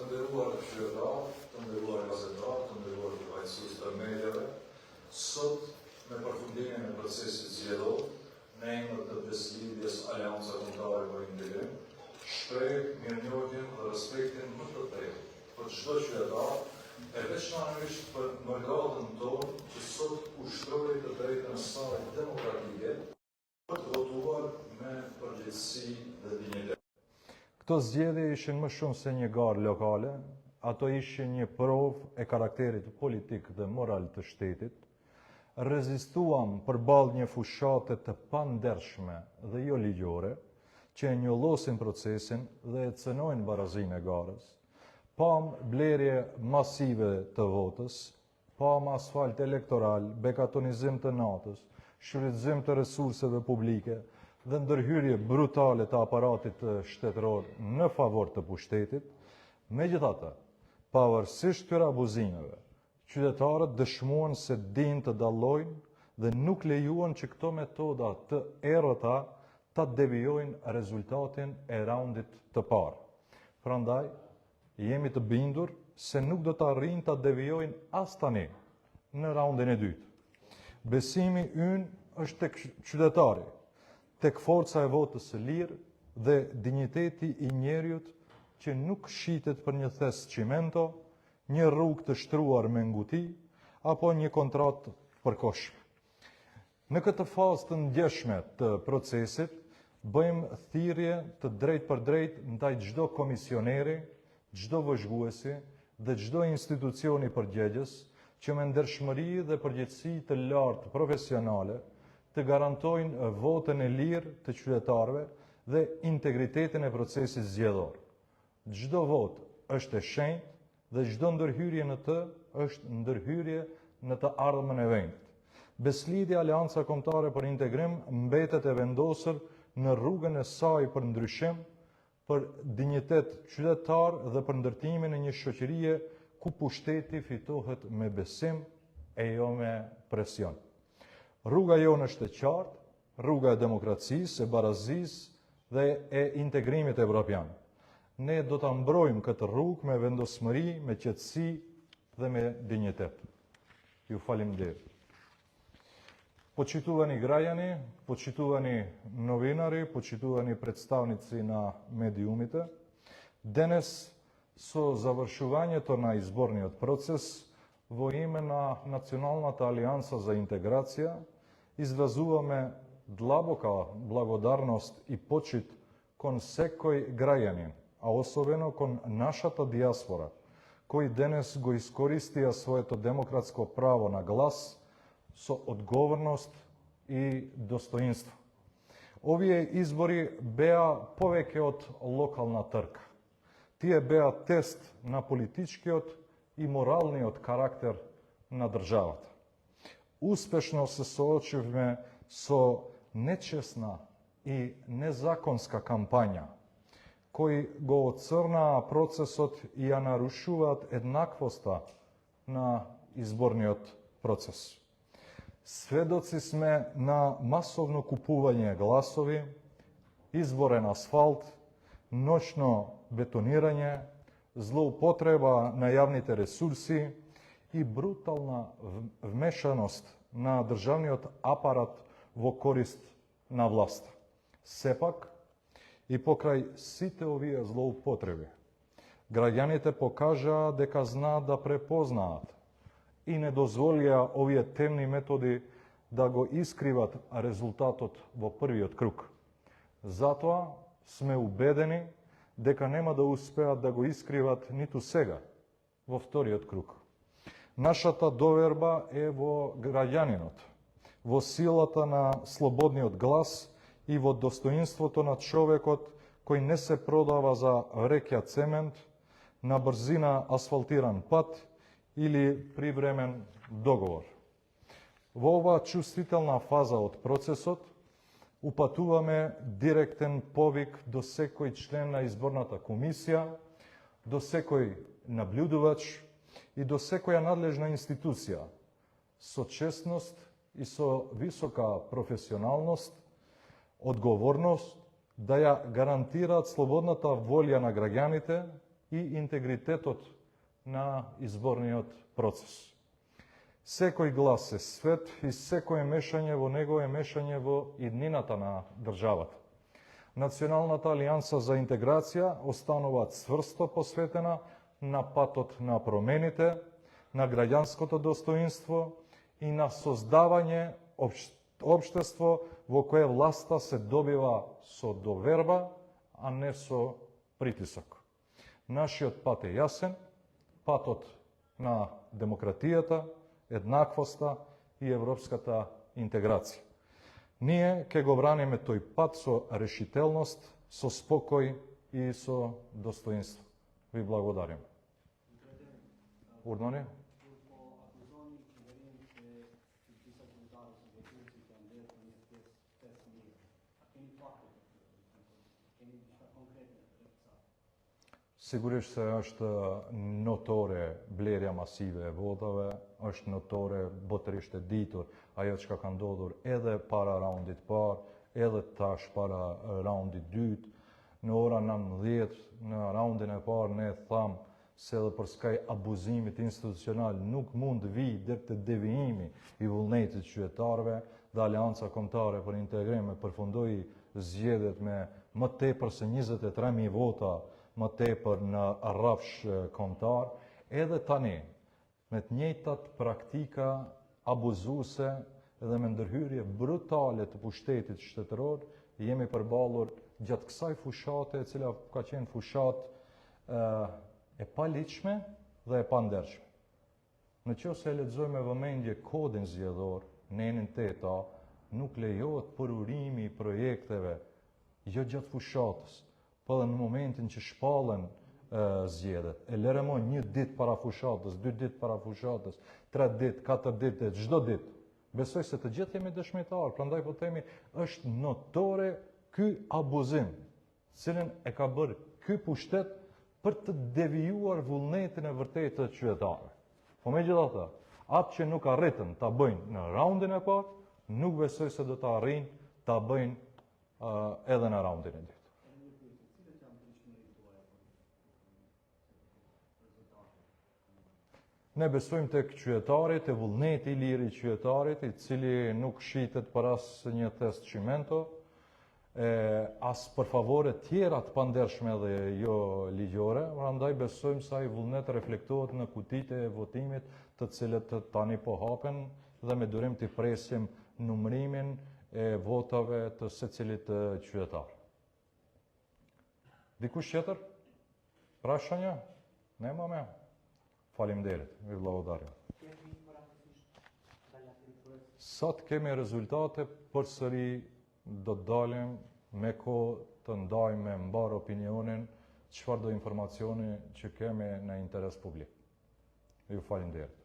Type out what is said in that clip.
nderuar qytetarë, të nderuar gazetarë, të nderuar përfaqësues të mediave, sot me përfundimin e procesit zgjedhor, në emër të beslidhjes Aleanca Kombëtare për Integrim, shpreh mirënjohjen dhe respektin më të thellë për çdo qytetar, e veçanërisht për mbretërin tonë që sot ushtroi të drejtën e saj demokratike për të votuar me përgjegjësi dhe dinjitet. Këto zgjedhje ishin më shumë se një garë lokale, ato ishin një provë e karakterit politik dhe moral të shtetit. Rezistuam përballë një fushate të pandershme dhe jo ligjore, që e njollosin procesin dhe e cënojnë barazinë e garës. Pam blerje masive të votës, pam asfalt elektoral, bekatonizim të natës, shfrytëzim të resurseve publike, dhe ndërhyrje brutale të aparatit shtetëror në favor të pushtetit. Megjithatë, pavarësisht këtyre abuzimeve, qytetarët dëshmuan se dinë të dallojnë dhe nuk lejuan që këto metoda të errëta ta devijojnë rezultatin e raundit të parë. Prandaj, jemi të bindur se nuk do të arrijnë ta devijojnë as tani në raundin e dytë. Besimi ynë është tek qytetari, tek forca e votës së lirë dhe dinjiteti i njeriut që nuk shitet për një thes çimento, një rrugë të shtruar me nguti, apo një kontratë përkohshme. Në këtë fazë të ndjeshme të procesit, bëjmë thirrje të drejtë për drejtë ndaj çdo komisioneri, çdo vëzhguesi dhe çdo institucioni përgjegjës që me ndershmëri dhe përgjegjësi të lartë profesionale të garantojnë votën e lirë të qytetarëve dhe integritetin e procesit zgjedhor. Çdo votë është e shenjtë dhe çdo ndërhyrje në të është ndërhyrje në të ardhmen e vendit. Beslidhja Aleanca Kombëtare për Integrim mbetet e vendosur në rrugën e saj për ndryshim, për dinjitet qytetar dhe për ndërtimin e një shoqërie ku pushteti fitohet me besim e jo me presion. Rruga jonë është e qartë, rruga e demokracisë, e barazisë dhe e integrimit evropian. Ne do ta mbrojmë këtë rrugë me vendosmëri, me qetësi dhe me dinjitet. Ju faleminderit. Po qituvani građani, po qituvani novinari, po qituvani predstavnici na mediumite. Danes so završovanjeto na izborniот proces vo ime na Nacionalната alijansa za integracija izrazuvame dlaboka blagodarnost i počit kon sekoj građanin, a особено kon našata dijaspora, koji danes go iskoristija svojeto demokratsko pravo na glas so odgovornost i dostoinstvo. Ovije izbori bea poveke od lokalna trka. Tije bea test na političkiot i moralniot karakter na državat. Uspešno se soočivme so nečesna i nezakonska kampanja, koji go ocrna procesot i ja narušuvat jednakvosta na izborniot proces. Svedoci sme na masovno kupuvanje glasovi, izboren asfalt, noćno betoniranje, zloupotreba na javните resursi i brutalna vmešanost na državniot aparat vo korist na vlast. Sepak, i pokraj site ovije zloupotrebi, građaните покажа дека знаат да препознаат и не дозволија овие темни методи да го искриват резултатот во првиот круг. Затоа сме убедени дека нема да успеат да го искриват ниту сега, во вториот круг. Нашата доверба е во граѓанинот, во силата на слободниот глас и во достоинството на човекот кој не се продава за вреќа цемент, на брзина асфалтиран пат или привремен договор. Во оваа чувствителна фаза од процесот упатуваме директен повик до секој член на изборната комисија, до секој наблюдувач и до секоја надлежна институција со честност и со висока професионалност, одговорност да ја гарантираат слободната волја на граѓаните i integritetot na izborniот proces. Секој глас е свет и секое мешање во него е мешање во иднината на државата. Националната алијанса за интеграција останува цврсто посветена на патот на промените, на граѓанското достоинство и на создавање општество во кое власта се добива со доверба, а не со притисок. Нашиот пат е јасен, патот на демократијата, еднаквоста и европската интеграција. Ние ќе го браниме тој пат со решителност, со спокој и со достоинство. Ви благодарам. Urdhani? Sigurisht se është notore blerja masive e votave, është notore botërisht e ditur ajo çka ka ndodhur edhe para raundit parë, edhe tash para raundit dytë. Në ora 19 në raundin e parë ne thamë se edhe për skaj abuzimit institucional nuk mund vi deri te devijimi i vullnetit qytetarëve, dhe Aleanca Kombëtare për Integrim përfundoi zgjedhjet me më tepër se 23.000 vota më tepër në rrafsh kombëtar, edhe tani me të njëjtat praktika abuzuese dhe me ndërhyrje brutale të pushtetit shtetëror, jemi përballur gjatë kësaj fushate, e cila ka qenë fushat e paligjshme dhe e pandershme. Në qoftë e lexojmë me vëmendje kodin zgjedhor, nenin 8A, nuk lejohet përurimi i projekteve jo gjatë fushatës, po dhe në momentin që shpallen zgjedhjet. E lëremon 1 ditë para fushatës, 2 ditë para fushatës, 3 ditë, 4 ditë, çdo ditë. Besoj se të gjithë jemi dëshmitar, prandaj po themi është notore ky abuzim, cilën e ka bërë ky pushtet për të devijuar vullnetin e vërtetë të qytetarëve. Po megjithatë, atë që nuk arritën ta bëjnë në raundin e parë, nuk besoj se do ta arrijnë ta bëjnë edhe në raundin e dytë. Ne besojmë tek qytetarit, e vullneti i lirë i qytetarit, i cili nuk shitet për asë një test qimento, as për favore tjera të pandershme dhe jo ligjore, prandaj besojmë se ai vullnet reflektohet në kutitë e votimit, të cilët tani po hapen, dhe me durim të presim numërimin e votave të secilit qytetar. Dikush tjetër? Pra shënja? Ne më me. Faleminderit, vi vllavodarim. Sa të kemi rezultate, përsëri do të dalim me kohë të ndajmë me mbar opinionin çfarëdo informacioni që kemi në interes publik. Ju faleminderit.